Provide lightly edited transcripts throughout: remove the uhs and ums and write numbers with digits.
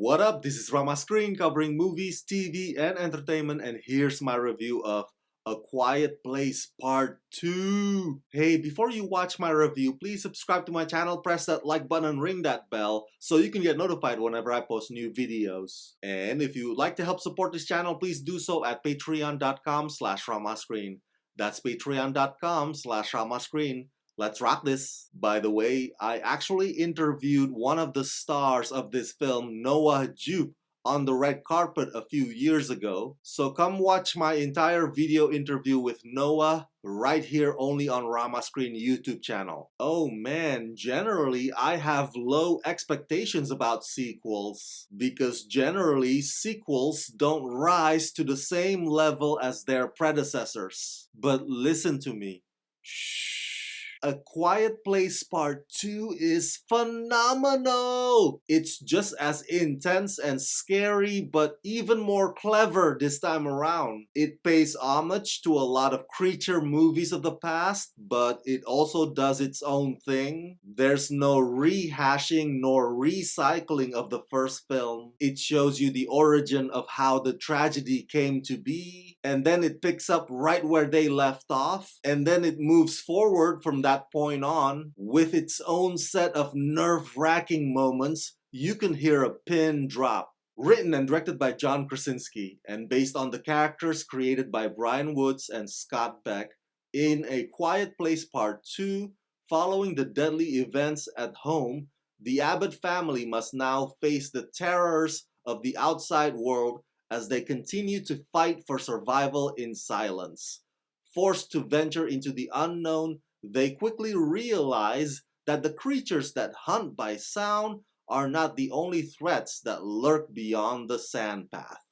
What up? This is Rama Screen covering movies, TV, and entertainment, and here's my review of A Quiet Place Part 2. Hey, before you watch my review, please subscribe to my channel, press that like button, and ring that bell so you can get notified whenever I post new videos. And if you would like to help support this channel, please do so at patreon.com/ramascreen. That's patreon.com/ramascreen. Let's rock this. By the way, I actually interviewed one of the stars of this film, Noah Jupe, on the red carpet a few years ago. So come watch my entire video interview with Noah right here only on Rama Screen YouTube channel. Oh man, generally I have low expectations about sequels because generally sequels don't rise to the same level as their predecessors. But listen to me. Shh. A Quiet Place Part 2 is phenomenal! It's just as intense and scary, but even more clever this time around. It pays homage to a lot of creature movies of the past, but it also does its own thing. There's no rehashing nor recycling of the first film. It shows you the origin of how the tragedy came to be, and then it picks up right where they left off, and then it moves forward from that point on with its own set of nerve-wracking moments. You can hear a pin drop. Written and directed by John Krasinski and based on the characters created by Brian Woods and Scott Beck, in A Quiet Place Part 2, following the deadly events at home, the Abbott family must now face the terrors of the outside world as they continue to fight for survival in silence. Forced to venture into the unknown, they quickly realize that the creatures that hunt by sound are not the only threats that lurk beyond the sandpath.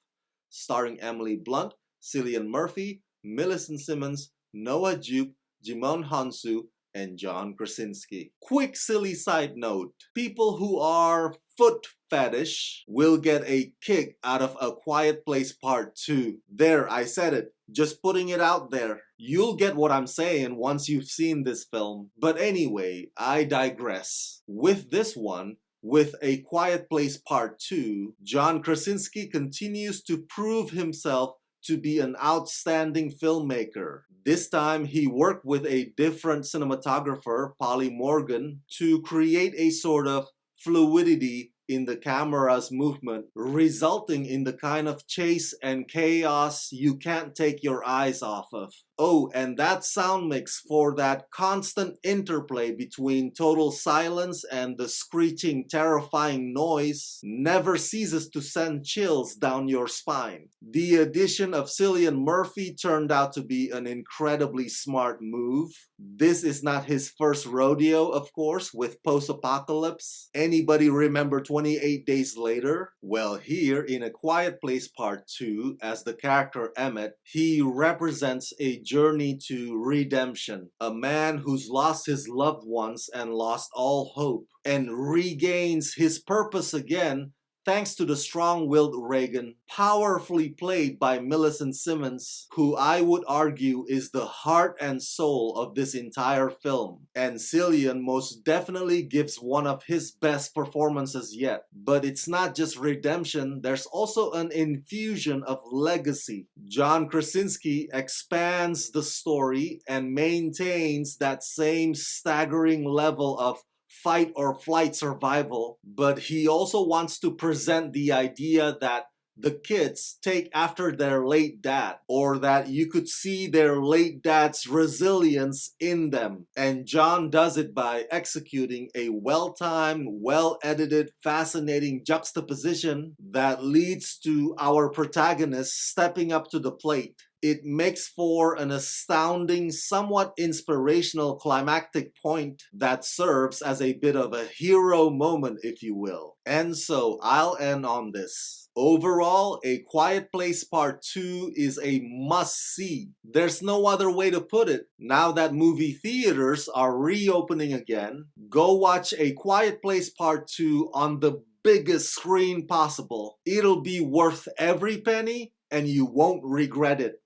Starring Emily Blunt, Cillian Murphy, Millicent Simmons, Noah Jupe, Jimon Hansu, and John Krasinski. Quick silly side note, people who are foot fetish will get a kick out of A Quiet Place Part 2. There, I said it. Just putting it out there. You'll get what I'm saying once you've seen this film. But anyway, I digress. With this one, with A Quiet Place Part 2, John Krasinski continues to prove himself to be an outstanding filmmaker. This time, he worked with a different cinematographer, Polly Morgan, to create a sort of fluidity in the camera's movement, resulting in the kind of chase and chaos you can't take your eyes off of. Oh, and that sound mix for that constant interplay between total silence and the screeching, terrifying noise never ceases to send chills down your spine. The addition of Cillian Murphy turned out to be an incredibly smart move. This is not his first rodeo, of course, with Post-Apocalypse. Anybody remember 28 Days Later? Well, here in A Quiet Place Part 2, as the character Emmett, he represents a journey to redemption. A man who's lost his loved ones and lost all hope, and regains his purpose again thanks to the strong-willed Reagan, powerfully played by Millicent Simmons, who I would argue is the heart and soul of this entire film. And Cillian most definitely gives one of his best performances yet. But it's not just redemption, there's also an infusion of legacy. John Krasinski expands the story and maintains that same staggering level of fight or flight survival, but he also wants to present the idea that the kids take after their late dad, or that you could see their late dad's resilience in them. And John does it by executing a well-timed, well-edited, fascinating juxtaposition that leads to our protagonist stepping up to the plate. It makes for an astounding, somewhat inspirational climactic point that serves as a bit of a hero moment, if you will. And so, I'll end on this. Overall, A Quiet Place Part 2 is a must-see. There's no other way to put it. Now that movie theaters are reopening again, go watch A Quiet Place Part 2 on the biggest screen possible. It'll be worth every penny, and you won't regret it.